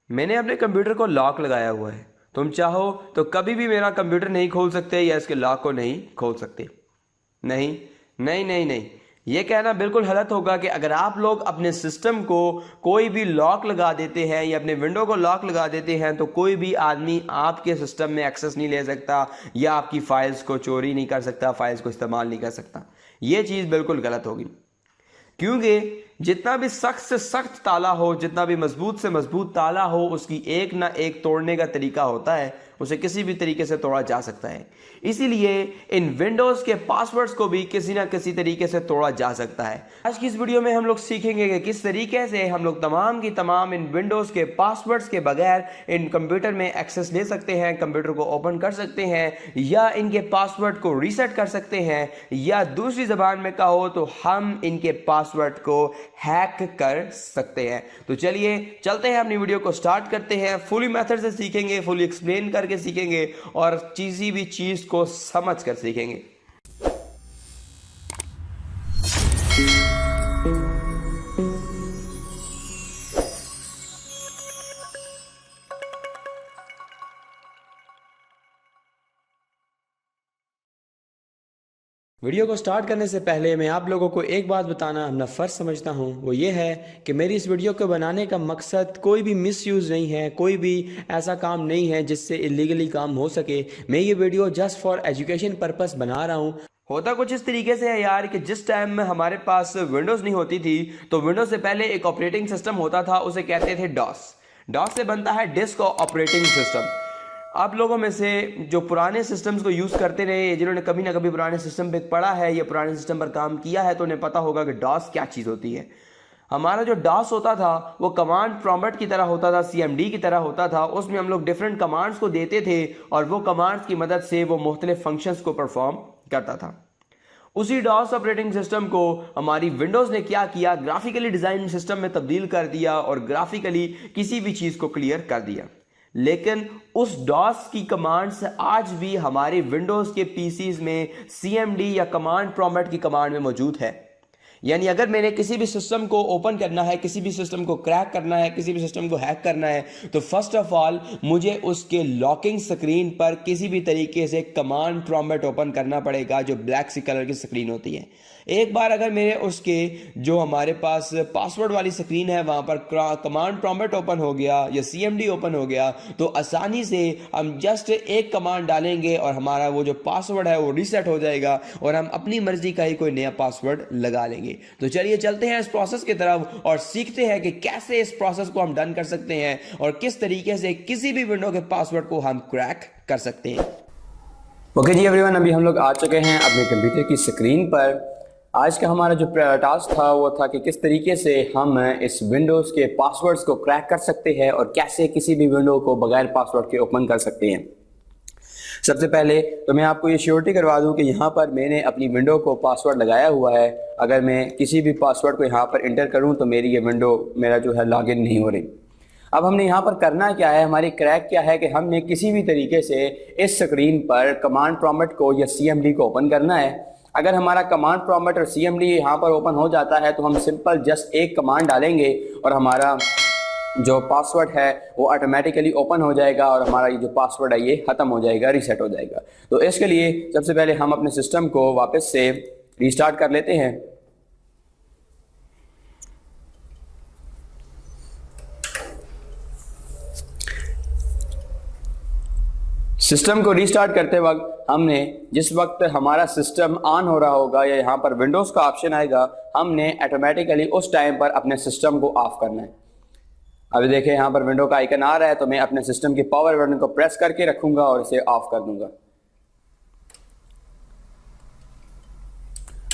मैंने अपने कंप्यूटर को लॉक लगाया हुआ है। तुम चाहो तो कभी भी मेरा कंप्यूटर नहीं खोल सकते या इसके लॉक को नहीं खोल सकते। नहीं नहीं नहीं नहीं, ये कहना बिल्कुल गलत होगा कि अगर आप लोग अपने सिस्टम को कोई भी लॉक लगा देते हैं या अपने विंडो को लॉक लगा देते हैं तो कोई भी आदमी आपके सिस्टम में एक्सेस नहीं ले सकता या आपकी फाइल्स को चोरी नहीं कर सकता, फाइल्स को इस्तेमाल नहीं कर सकता। ये चीज़ बिल्कुल गलत होगी, क्योंकि जितना भी सख्त से सख्त ताला हो, जितना भी मजबूत से मजबूत ताला हो, उसकी एक ना एक तोड़ने का तरीका होता है। उसे किसी भी तरीके से तोड़ा जा सकता है। इसीलिए इन विंडोज़ के पासवर्ड्स को भी किसी ना किसी तरीके से तोड़ा जा सकता है। आज की इस वीडियो में हम लोग सीखेंगे कि किस तरीके से हम लोग तमाम की तमाम इन विंडोज़ के पासवर्ड्स के बगैर इन कंप्यूटर में एक्सेस ले सकते हैं, कंप्यूटर को ओपन कर सकते हैं या इनके पासवर्ड को रीसेट कर सकते हैं, या दूसरी ज़बान में कहो तो हम इनके पासवर्ड को हैक कर सकते हैं। तो चलिए चलते हैं, अपनी वीडियो को स्टार्ट करते हैं। फुली मेथड से सीखेंगे, फुली एक्सप्लेन करके सीखेंगे और किसी भी चीज को समझ कर सीखेंगे। वीडियो को स्टार्ट करने से पहले मैं आप लोगों को एक बात बताना अपना फ़र्ज़ समझता हूँ, वो ये है कि मेरी इस वीडियो को बनाने का मकसद कोई भी मिसयूज़ नहीं है, कोई भी ऐसा काम नहीं है जिससे इलीगली काम हो सके। मैं ये video just for education purpose बना रहा हूँ। होता कुछ इस तरीके से है यार कि जिस टाइम में हमारे पास विंडोज़ नहीं होती थी तो विंडोज़ से पहले एक ऑपरेटिंग सिस्टम होता था, उसे कहते थे डॉस। डॉस से बनता है डिस्क ऑपरेटिंग सिस्टम। आप लोगों में से जो पुराने सिस्टम्स को यूज़ करते रहे, जिन्होंने कभी ना कभी पुराने सिस्टम पे पढ़ा है या पुराने सिस्टम पर काम किया है, तो उन्हें पता होगा कि डॉस क्या चीज़ होती है। हमारा जो डॉस होता था वो कमांड प्रॉम्प्ट की तरह होता था, CMD की तरह होता था। उसमें हम लोग डिफरेंट कमांड्स को देते थे और वो कमांड्स की मदद से वो मुख्तलिफ फंक्शंस को परफॉर्म करता था। उसी डॉस ऑपरेटिंग सिस्टम को हमारी विंडोज़ ने क्या किया, ग्राफिकली डिज़ाइन सिस्टम में तब्दील कर दिया और ग्राफिकली किसी भी चीज़ को क्लियर कर दिया। लेकिन उस डॉस की कमांड्स आज भी हमारे विंडोज़ के पीसीज में CMD या कमांड प्रॉम्प्ट की कमांड में मौजूद है। यानी अगर मैंने किसी भी सिस्टम को ओपन करना है, किसी भी सिस्टम को क्रैक करना है, किसी भी सिस्टम को हैक करना है, तो फर्स्ट ऑफ ऑल मुझे उसके लॉकिंग स्क्रीन पर किसी भी तरीके से कमांड प्रॉम्प्ट ओपन करना पड़ेगा, जो ब्लैक सी कलर की स्क्रीन होती है। एक बार अगर मेरे उसके जो हमारे पास पासवर्ड वाली स्क्रीन है वहाँ पर कमांड प्रॉम्प्ट ओपन हो गया या CMD ओपन हो गया, तो आसानी से हम जस्ट एक कमांड डालेंगे और हमारा वो जो पासवर्ड है वो रीसेट हो जाएगा और हम अपनी मर्जी का ही कोई नया पासवर्ड लगा लेंगे। तो चलिए चलते हैं इस प्रोसेस की तरफ और सीखते हैं कि कैसे इस प्रोसेस को हम डन कर सकते हैं और किस तरीके से किसी भी विंडो के पासवर्ड को हम क्रैक कर सकते हैं। ओके जी एवरीवन, अभी हम लोग आ चुके हैं अपने कंप्यूटर की स्क्रीन पर। आज का हमारा जो टास्क था वो था कि किस तरीके से हम इस विंडोज़ के पासवर्ड्स को क्रैक कर सकते हैं और कैसे किसी भी विंडो को बगैर पासवर्ड के ओपन कर सकते हैं। सबसे पहले तो मैं आपको ये श्योरिटी करवा दूं कि यहाँ पर मैंने अपनी विंडो को पासवर्ड लगाया हुआ है। अगर मैं किसी भी पासवर्ड को यहाँ पर इंटर करूँ तो मेरी ये विंडो मेरा जो है लॉगिन नहीं हो रही। अब हमने यहाँ पर करना क्या है, हमारी क्रैक क्या है कि हमने किसी भी तरीके से इस स्क्रीन पर कमांड प्रॉम्प्ट को या CMD को ओपन करना है। अगर हमारा कमांड प्रॉम्प्ट और CMD यहाँ पर ओपन हो जाता है तो हम सिंपल जस्ट एक कमांड डालेंगे और हमारा जो पासवर्ड है वो ऑटोमेटिकली ओपन हो जाएगा और हमारा ये जो पासवर्ड है ये ख़त्म हो जाएगा, रीसेट हो जाएगा। तो इसके लिए सबसे पहले हम अपने सिस्टम को वापस से रीस्टार्ट कर लेते हैं। सिस्टम को रीस्टार्ट करते वक्त हमने जिस वक्त हमारा सिस्टम ऑन हो रहा होगा या यहाँ पर विंडोज़ का ऑप्शन आएगा, हमने ऑटोमेटिकली उस टाइम पर अपने सिस्टम को ऑफ करना है। अभी देखिए यहाँ पर विंडो का आइकन आ रहा है, तो मैं अपने सिस्टम की पावर बटन को प्रेस करके रखूंगा और इसे ऑफ कर दूंगा।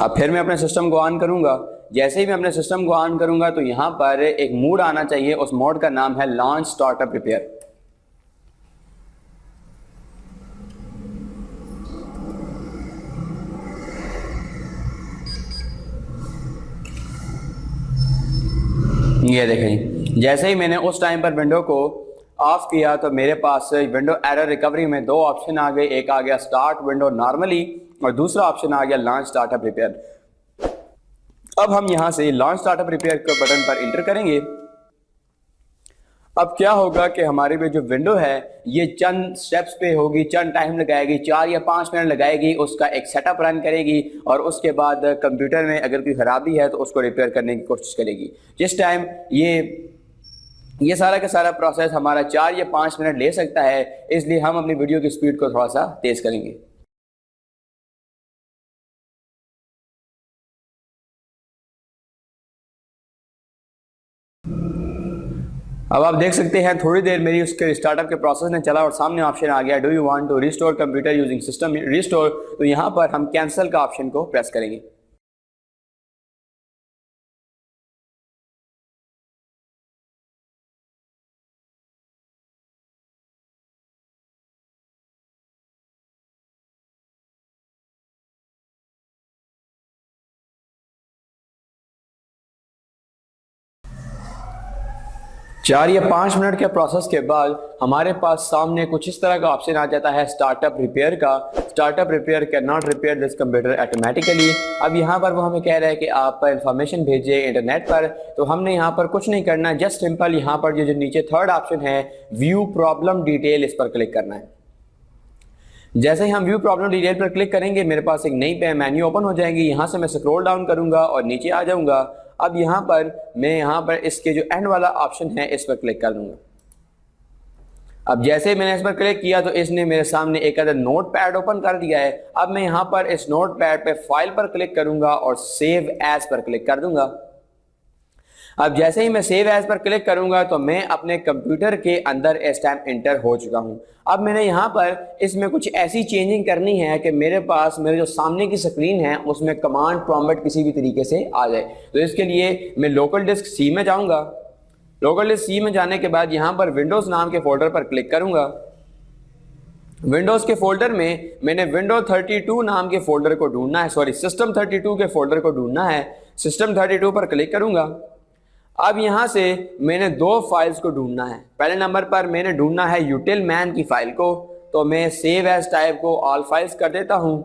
अब फिर मैं अपने सिस्टम को ऑन करूंगा। जैसे ही मैं अपने सिस्टम को ऑन करूंगा तो यहाँ पर एक मोड आना चाहिए, उस मोड का नाम है लॉन्च स्टार्टअप रिपेयर। ये देखें, जैसे ही मैंने उस टाइम पर विंडो को ऑफ किया तो मेरे पास विंडो एरर रिकवरी में दो ऑप्शन आ गए। एक आ गया स्टार्ट विंडो नॉर्मली और दूसरा ऑप्शन आ गया लॉन्च स्टार्टअप रिपेयर। अब हम यहां से लॉन्च स्टार्टअप रिपेयर के बटन पर इंटर करेंगे अब क्या होगा कि हमारी में जो विंडो है ये चंद स्टेप्स पे होगी, चंद टाइम लगाएगी, 4 या 5 मिनट लगाएगी, उसका एक सेटअप रन करेगी और उसके बाद कंप्यूटर में अगर कोई खराबी है तो उसको रिपेयर करने की कोशिश करेगी। जिस टाइम ये सारा का सारा प्रोसेस हमारा 4 या 5 मिनट ले सकता है, इसलिए हम अपनी वीडियो की स्पीड को थोड़ा सा तेज करेंगे। अब आप देख सकते हैं थोड़ी देर मेरी उसके स्टार्टअप के प्रोसेस ने चला और सामने ऑप्शन आ गया, do you want to restore computer using system restore. तो यहां पर हम कैंसिल का ऑप्शन को प्रेस करेंगे। चार या 5 मिनट के प्रोसेस के बाद हमारे पास सामने कुछ इस तरह का ऑप्शन आ जाता है स्टार्टअप रिपेयर का। Startup repair can not repair this computer automatically. अब यहाँ पर वो हमें कह रहा है कि आप इंफॉर्मेशन भेजिए इंटरनेट पर, तो हमने यहाँ पर कुछ नहीं करना, जस्ट सिंपल यहाँ पर जो नीचे थर्ड ऑप्शन है व्यू प्रॉब्लम डिटेल, इस पर क्लिक करना है। जैसे ही हम व्यू प्रॉब्लम डिटेल पर क्लिक करेंगे मेरे पास एक नई मेन्यू ओपन हो जाएगी। यहाँ से मैं स्क्रॉल डाउन करूंगा और नीचे आ जाऊंगा। अब यहाँ पर मैं इसके जो एंड वाला ऑप्शन है इस पर क्लिक कर दूंगा। अब जैसे ही मैंने इस पर क्लिक किया तो इसने मेरे सामने एक अदर नोट पैड ओपन कर दिया है। अब मैं यहाँ पर इस नोट पैड पे फाइल पर क्लिक करूंगा और सेव एज पर क्लिक कर दूंगा। अब जैसे ही मैं सेव एज पर क्लिक करूंगा तो मैं अपने कंप्यूटर के अंदर इस टाइम एंटर हो चुका हूं। अब मैंने यहां पर इसमें कुछ ऐसी चेंजिंग करनी है कि मेरे पास मेरे जो सामने की स्क्रीन है उसमें कमांड प्रॉम्प्ट किसी भी तरीके से आ जाए। तो इसके लिए मैं लोकल डिस्क सी में जाऊंगा। लोकल डिस्क सी में जाने के बाद यहां पर विंडोज नाम के फोल्डर पर क्लिक करूंगा। विंडोज के फोल्डर में मैंने विंडो 32 नाम के फोल्डर को ढूंढना है, सॉरी सिस्टम 32 के फोल्डर को ढूंढना है। सिस्टम 32 पर क्लिक करूंगा। अब यहां से मैंने 2 फाइल्स को ढूंढना है। पहले नंबर पर मैंने ढूंढना है यूटिल मैन की फाइल को, तो मैं सेव एज टाइप को ऑल फाइल्स कर देता हूं।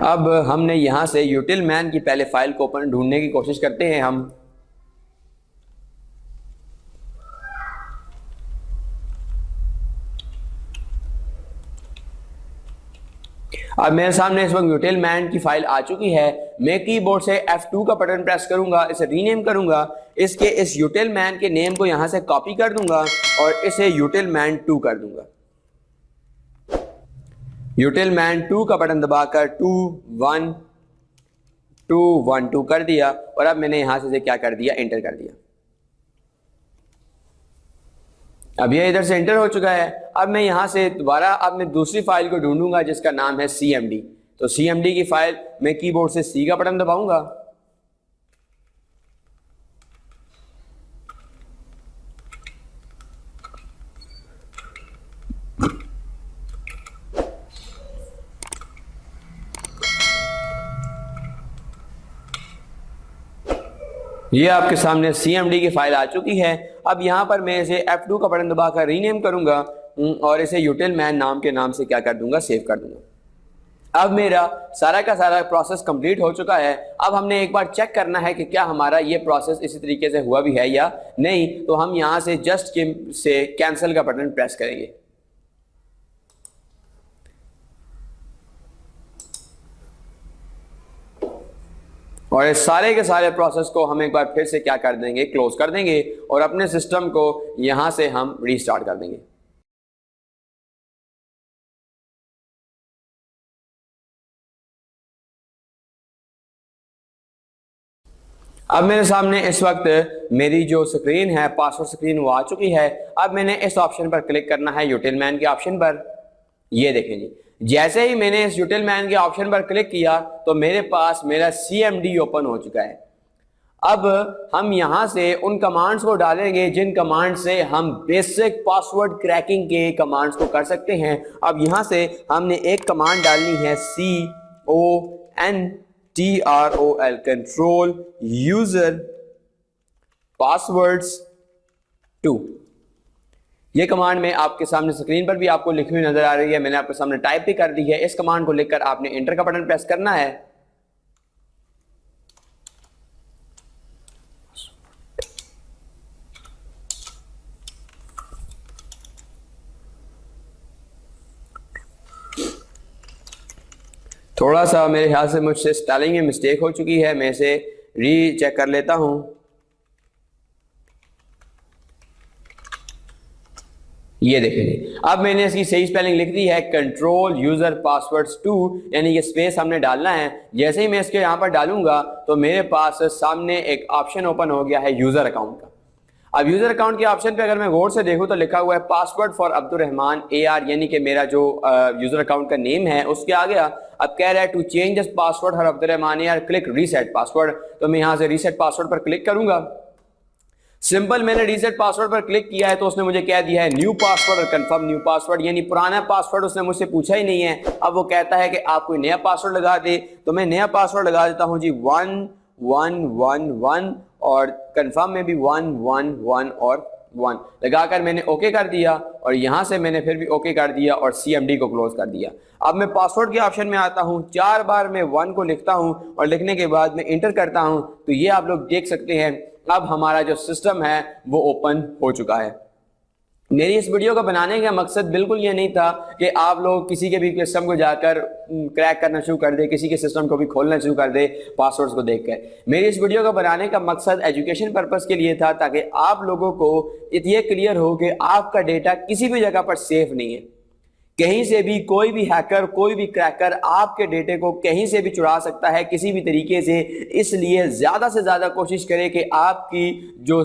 अब हमने यहां से यूटिल मैन की पहले फाइल को ओपन ढूंढने की कोशिश करते हैं हम। अब मेरे सामने इस वक्त यूटिल मैन की फाइल आ चुकी है। मैं कीबोर्ड से F2 का बटन प्रेस करूंगा, इसे रीनेम करूंगा। इसके इस यूटिल मैन के नेम को यहां से कॉपी कर दूंगा और इसे यूटिल मैन 2 कर दूंगा। यूटिल मैन 2 का बटन दबाकर 21212 कर दिया और अब मैंने यहां से क्या कर दिया, एंटर कर दिया। अब ये इधर से एंटर हो चुका है। अब मैं यहां से दोबारा अब मैं दूसरी फाइल को ढूंढूंगा जिसका नाम है CMD। तो CMD की फाइल मैं कीबोर्ड से C का बटन दबाऊंगा। ये आपके सामने CMD की फाइल आ चुकी है। अब यहां पर मैं इसे F2 का बटन दबाकर रीनेम करूंगा और इसे यूटिल मैन नाम के नाम से क्या कर दूंगा, सेव कर दूंगा। अब मेरा सारा का सारा प्रोसेस कंप्लीट हो चुका है। अब हमने एक बार चेक करना है कि क्या हमारा ये प्रोसेस इसी तरीके से हुआ भी है या नहीं। तो हम यहां से जस्ट से कैंसिल का बटन प्रेस करेंगे। और इस सारे के सारे प्रोसेस को हम एक बार फिर से क्या कर देंगे, क्लोज कर देंगे और अपने सिस्टम को यहां से हम रीस्टार्ट कर देंगे। अब मेरे सामने इस वक्त मेरी जो स्क्रीन है, पासवर्ड स्क्रीन, वो आ चुकी है। अब मैंने इस ऑप्शन पर क्लिक करना है, यूटिल मैन के ऑप्शन पर। ये देखें जी, जैसे ही मैंने इस यूटिल मैन के ऑप्शन पर क्लिक किया तो मेरे पास मेरा CMD ओपन हो चुका है। अब हम यहां से उन कमांड्स को डालेंगे जिन कमांड से हम बेसिक पासवर्ड क्रैकिंग के कमांड्स को कर सकते हैं। अब यहां से हमने एक कमांड डालनी है CONTROL, कंट्रोल यूजर पासवर्ड्स 2। ये कमांड में आपके सामने स्क्रीन पर भी आपको लिखी हुई नजर आ रही है, मैंने आपके सामने टाइप भी कर दी है। इस कमांड को लिखकर आपने एंटर का बटन प्रेस करना है। थोड़ा सा मेरे ख्याल से मुझसे स्पेलिंग में मिस्टेक हो चुकी है, मैं इसे री चेक कर लेता हूँ। ये देखें, अब मैंने इसकी सही स्पेलिंग लिख दी है, कंट्रोल यूजर पासवर्ड्स 2, यानी कि स्पेस हमने डालना है। जैसे ही मैं इसके यहाँ पर डालूंगा तो मेरे पास सामने एक ऑप्शन ओपन हो गया है यूजर अकाउंट का। अब यूजर अकाउंट के ऑप्शन पे अगर मैं गौर से देखूं तो लिखा हुआ है पासवर्ड फॉर अब्दुर्रहमान AR, यानी कि मेरा जो यूजर अकाउंट का नेम है उसके आ गया। अब कह रहा है to change this password for Abdurrahman AR click reset password, तो मैं यहां से रीसेट पासवर्ड पर क्लिक करूंगा। सिंपल, मैंने रीसेट पासवर्ड पर क्लिक किया है तो उसने मुझे कह दिया है न्यू पासवर्ड और कंफर्म न्यू पासवर्ड, यानी पुराना पासवर्ड उसने मुझसे पूछा ही नहीं है। अब वो कहता है कि आप कोई नया पासवर्ड लगा दे, तो मैं नया पासवर्ड लगा देता हूं जी 1111 और कंफर्म में भी 111 और 1 लगाकर मैंने ओके कर दिया और यहां से मैंने फिर भी ओके कर दिया और CMD को क्लोज कर दिया। अब मैं पासवर्ड के ऑप्शन में आता हूं, 4 बार मैं 1 को लिखता हूं और लिखने के बाद मैं इंटर करता हूं, तो ये आप लोग देख सकते हैं अब हमारा जो सिस्टम है वो ओपन हो चुका है। मेरी इस वीडियो को बनाने का मकसद बिल्कुल ये नहीं था कि आप लोग किसी के भी सिस्टम को जाकर क्रैक करना शुरू कर दे, किसी के सिस्टम को भी खोलना शुरू कर दे पासवर्ड्स को देखकर। मेरी इस वीडियो को बनाने का मकसद एजुकेशन पर्पस के लिए था, ताकि आप लोगों को ये क्लियर हो कि आपका डेटा किसी भी जगह पर सेफ नहीं है। कहीं से भी कोई भी हैकर, कोई भी क्रैकर आपके डेटे को कहीं से भी चुरा सकता है किसी भी तरीके से। इसलिए ज़्यादा से ज़्यादा कोशिश करें कि आपकी जो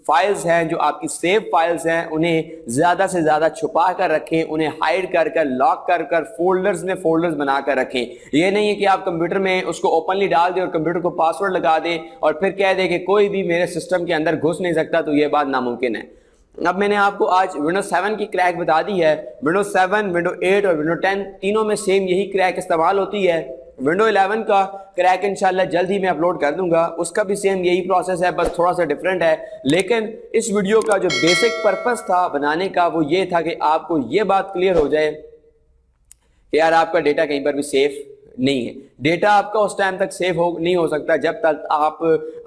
फाइल्स हैं, जो आपकी सेव फाइल्स हैं, उन्हें ज़्यादा से ज़्यादा छुपा कर रखें, उन्हें हाइड कर कर, लॉक कर कर, फोल्डर्स में फोल्डर्स बना कर रखें। ये नहीं है कि आप कंप्यूटर में उसको ओपनली डाल दें और कंप्यूटर को पासवर्ड लगा दें और फिर कह दें कि कोई भी मेरे सिस्टम के अंदर घुस नहीं सकता, तो ये बात नामुमकिन है। अब मैंने आपको आज विंडोज 7 की क्रैक बता दी है। विंडोज 7, विंडोज 8 और विंडोज 10 तीनों में सेम यही क्रैक इस्तेमाल होती है। विंडो 11 का क्रैक इंशाल्लाह जल्द ही मैं अपलोड कर दूंगा, उसका भी सेम यही प्रोसेस है, बस थोड़ा सा डिफरेंट है। लेकिन इस वीडियो का जो बेसिक पर्पस था बनाने का वो ये था कि आपको ये बात क्लियर हो जाए कि यार आपका डेटा कहीं पर भी सेफ नहीं है। डेटा आपका उस टाइम तक सेफ नहीं हो सकता जब तक आप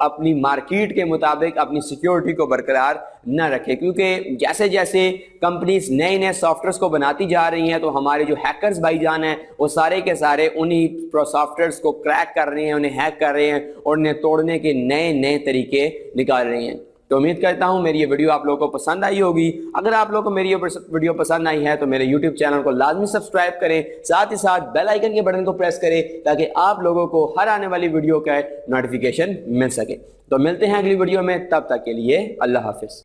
अपनी मार्केट के मुताबिक अपनी सिक्योरिटी को बरकरार न रखें, क्योंकि जैसे जैसे कंपनीज नए नए सॉफ्टवेयर्स को बनाती जा रही हैं तो हमारे जो हैकर्स भाईजान हैं वो सारे के सारे उन्हीं सॉफ्टवेयर्स को क्रैक कर रहे हैं, उन्हें हैक कर रहे हैं और उन्हें तोड़ने के नए नए तरीके निकाल रहे हैं। तो उम्मीद करता हूं मेरी ये वीडियो आप लोगों को पसंद आई होगी। अगर आप लोगों को मेरी ये वीडियो पसंद आई है तो मेरे YouTube चैनल को लाजमी सब्सक्राइब करें, साथ ही साथ बेल आइकन के बटन को प्रेस करें ताकि आप लोगों को हर आने वाली वीडियो का नोटिफिकेशन मिल सके। तो मिलते हैं अगली वीडियो में, तब तक के लिए अल्लाह हाफिज।